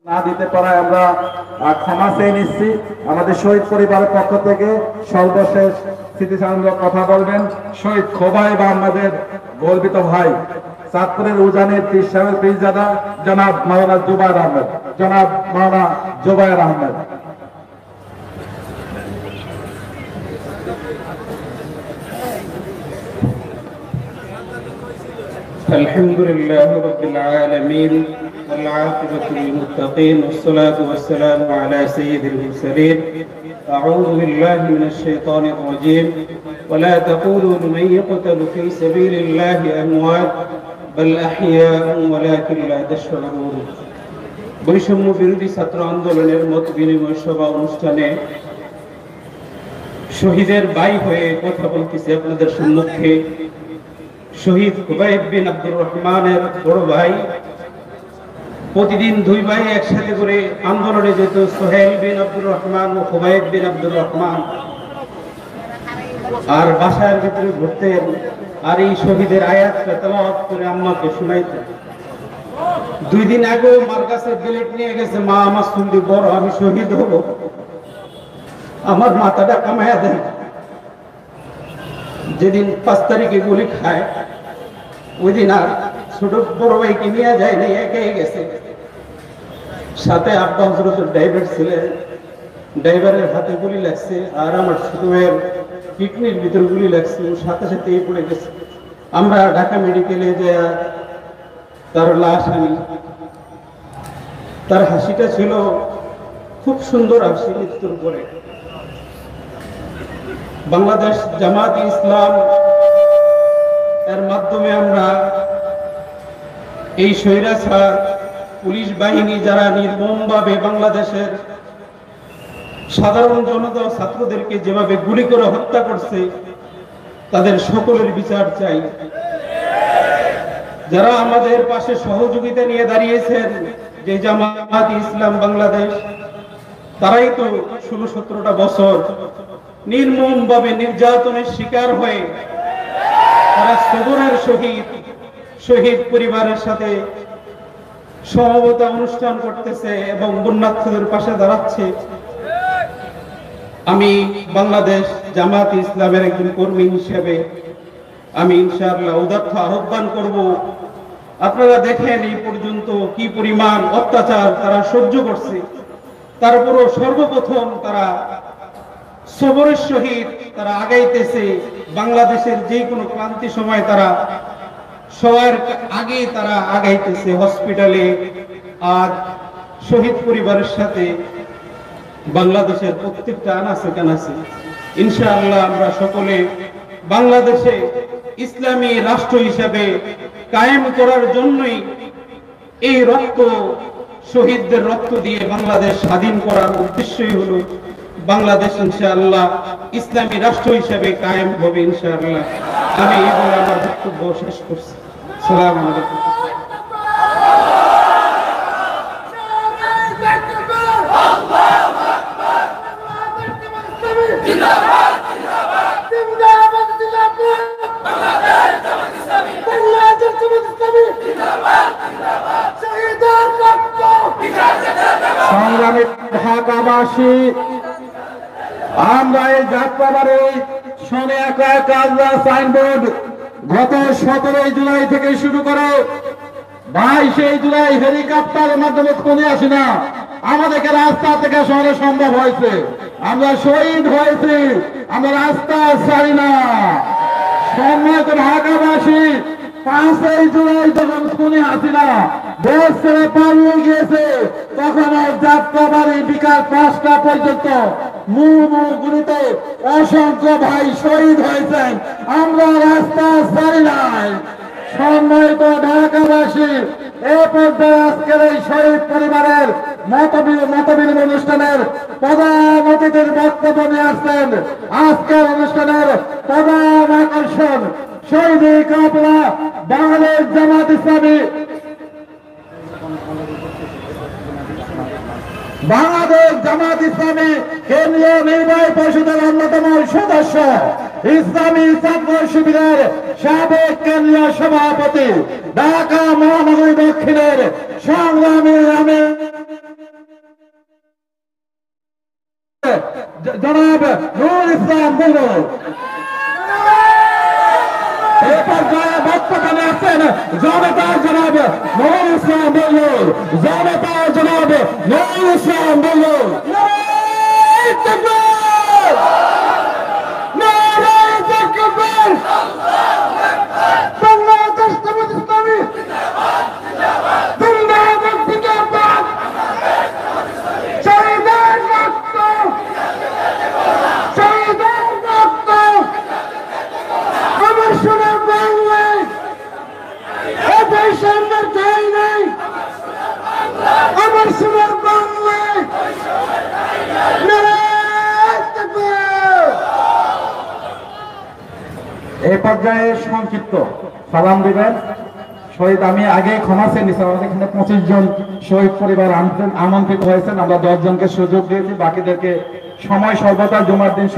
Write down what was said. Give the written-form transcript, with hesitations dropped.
না দিতে পারায় আমরা ক্ষমা চেয়ে নিচ্ছি। আমাদের শহীদ পরিবারের পক্ষ থেকে সর্বশেষ স্মৃতিচারণমূলক কথা বলবেন শহীদ খোবাই বা আমাদের গর্বিত ভাই চাঁদপুরের উজানের পীর সাহেব পীরজাদা জনাব মাওলানা জুবায়ের আহমেদ। জনাব মাওলানা জুবায়ের আহমেদ। الحمد لله رب العالمين والعاقبة للمتقين والصلاة والسلام على سيد المرسلين. أعوذ بالله من الشيطان الرجيم. ولا تقولوا لمن يقتل في سبيل الله أموات بل أحياء ولكن لا تشعرون. বৈষম্য বিরোধী ছাত্র আন্দোলনের মত বিনিময় সভা অনুষ্ঠানে শহীদের ভাই হয়ে কথা বলতেছি আপনাদের সম্মুখে। শহীদ খুবাইব বিন আব্দুর রহমানের বড় ভাই, প্রতিদিন দুই ভাই একসাথে করে আন্দোলনে যেত। সোহেল বিন আব্দুর রহমান ও খুবাইব বিন আব্দুর রহমান, আর বাসার ভিতরে ঘুরতেন আর এই শহীদের আয়াতটা তেলাওয়াত করে আম্মাকে শোনাইতেন। 2 দিন আগে মার কাছে বিলেট নিয়ে গেছে, মা আমার শুনলি বড়, আমি শহীদ হব, আমার মাথাটা কামাইয়া দেন। যেদিন 5 তারিখে গুলি খায় ওই দিন আর ছোট বড় ভাইকে নিয়ে যায় না, একাই গেছে। সাথে আব্বা হযরতের ড্রাইভার ছিলেন, ড্রাইভারের হাতে গুলি লাগছে আর আমার ছোট ভাইয়ের কিডনির ভিতর গুলি লাগছে, সাথে সাথে পড়ে গেছে। আমরা ঢাকা মেডিকেলে যে তার লাশ আনি, তার হাসিটা ছিল খুব সুন্দর হাসি। মৃত্যুর পরে বাংলাদেশ জামাত ইসলাম এর মাধ্যমে আমরা এই স্বৈরাচার পুলিশ বাহিনী যারা নির্মমভাবে বাংলাদেশের সাধারণ জনতা ছাত্রদেরকে যেভাবে গুলি করে হত্যা করছে, তাদের সকলের বিচার চাই। যারা আমাদের পাশে সহযোগিতা নিয়ে দাঁড়িয়েছেন, যে জামাত ইসলাম বাংলাদেশ, তারাই তো 16-17টা বছর নির্মমভাবে নির্যাতনের শিকার হয়ে তারা সদরের শহীদ পরিবারের সাথে সমবেত অনুষ্ঠান করতেছে এবং বন্যার্থদের পাশে দাঁড়াচ্ছে। আমি বাংলাদেশ জামাত ইসলামের একজন কর্মী হিসেবে আমি ইনশাআল্লাহ উদাত্ত আহ্বান করব, আপনারা দেখেন এই পর্যন্ত কি পরিমাণ অত্যাচার তারা সহ্য করছে। তারপরও সর্বপ্রথম তারা সবরের সহিত তারা আগাইতেছে। বাংলাদেশের যে কোনো ক্লান্তি সময় তারা সবার আগে তারা আগাইতেছে হসপিটালে। আর শহীদ পরিবারের সাথে বাংলাদেশের প্রত্যেকটা আনাচে কানাচে ইনশাআল্লাহ আমরা সকলে বাংলাদেশে ইসলামী রাষ্ট্র হিসেবে কায়েম করার জন্যই এই রক্ত, শহীদদের রক্ত দিয়ে বাংলাদেশ স্বাধীন করার উদ্দেশ্যই হলো বাংলাদেশ ইনশাআল্লাহ ইসলামী রাষ্ট্র হিসেবে কায়েম হবে ইনশাআল্লাহ। আমি এই বলে আমার বক্তব্য শেষ করছি। আসসালামু আলাইকুম। সংগ্রামী ঢাকাবাসী, আমরা এই যাত্রাবাড়ি শোনে একা একা সাইনবোর্ড গত 17 জুলাই থেকে শুরু করে 22 জুলাই হেলিকপ্টারের মাধ্যমে খুঁজে আসি না, আমাদেরকে রাস্তা থেকে শহরে সম্ভব হয়েছে। আমরা শহীদ হয়েছি, আমরা রাস্তা ছাড়ি না। সম্মানিত ঢাকাবাসী, 5 জুলাই যখন খুনি হাসিনা দেশ ছেড়ে পালিয়ে গিয়েছে, তখন যাত্রাবাড়ি বিকাল 5টা পর্যন্ত গুলিতে অসংখ্য ভাই শহীদ হয়েছেন। আমরা রাস্তা ছাড়ি নাই। সম্মানিত ঢাকাবাসী, এ পর্যায়ে আজকের এই শহীদ পরিবারের মতবিনিময় অনুষ্ঠানের প্রধান অতিথির বক্তব্য নিয়ে আসছেন। আজকের অনুষ্ঠানের প্রধান আকর্ষণ শহীদ কাফেলা বাংলাদেশ জামাত ইসলামী কেন্দ্রীয় নির্বাহী পরিষদের অন্যতম সদস্য, ইসলামী ছাত্র শিবিরের সাবেক কেন্দ্রীয় সভাপতি, ঢাকা মহানগরী দক্ষিণের সংগ্রামী জনাব নুরুল ইসলাম বুলবুল। এই পর্যায়ে বক্তব্য আছেন জনতার জনাব নুরুল ইসলাম বুলবুল, জনতার জনাব নুরুল ইসলাম বুলবুল। বাংলাদেশ জামাত ইসলামী জিন্দাবাদ, জিন্দাবাদ। শহীদের রক্ত, শহীদের রক্ত আমার সোনার বাংলায় এটাই সামনের ঠাই নাই। আমার সোনার বাংলায় এই পর্যায়ে সংক্ষিপ্ত সালাম দিবেন শহীদ। আমি আগে ক্ষমা চেয়ে আমাদের এখানে 25 জন শহীদ পরিবার আমন্ত্রিত হয়েছেন। আমরা 10 জনকে সুযোগ দিয়েছি, বাকিদেরকে সময় সর্বদা জুমার দিন